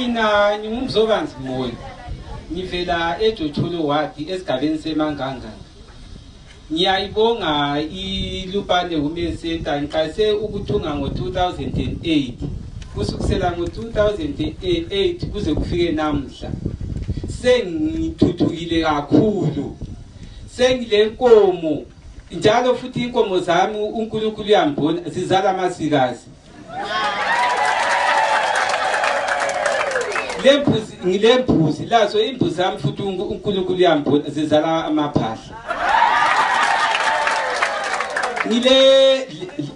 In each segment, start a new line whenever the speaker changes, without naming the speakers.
Mina ngumzobanzi Moyo. Ngivela eJotholo wadi esigabeni seManganga. Ngiyayibonga iLupane Women's Center ngiqalise ukuthunga ngo-2008. Kusukela ngo-2008 kuze kufike namhla. Sengithuthukile kakhulu. Sengile nkomo njalo futhi inkomo zami uNkulunkulu uyambona zizala amasikazi. Ngilembuzi lazo imbuzi zami futhi uNkulunkulu uyambona zizala amaphahla.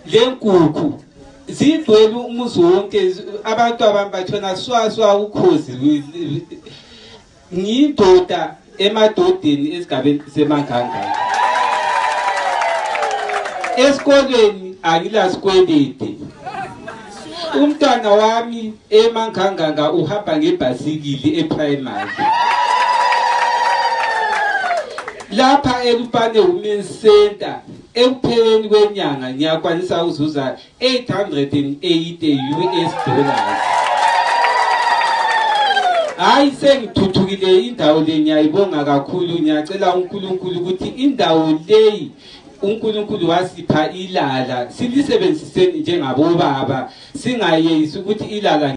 Lenkukhu zidwele umuzi wonke abantu abambathona swaswa ukhozi. Ngiyindoda emadodeni esigabeni seManganga. Esikolweni angilasikwelede. Umntwana wami eManganga uhamba ngebhasikili eprimary. Lapha eLupane Women's Center ekupheleni kwenyanga ngiyakwanisa ukuzuza $880 US. Hayi sengithuthukile indawo le ngiyayibonga kakhulu. Ngiyacela uNkulunkulu ukuthi indawo leyi uNkulunkulu wasipha ilala silisebenziseni njengabobaba singayeyisi ukuthi ilala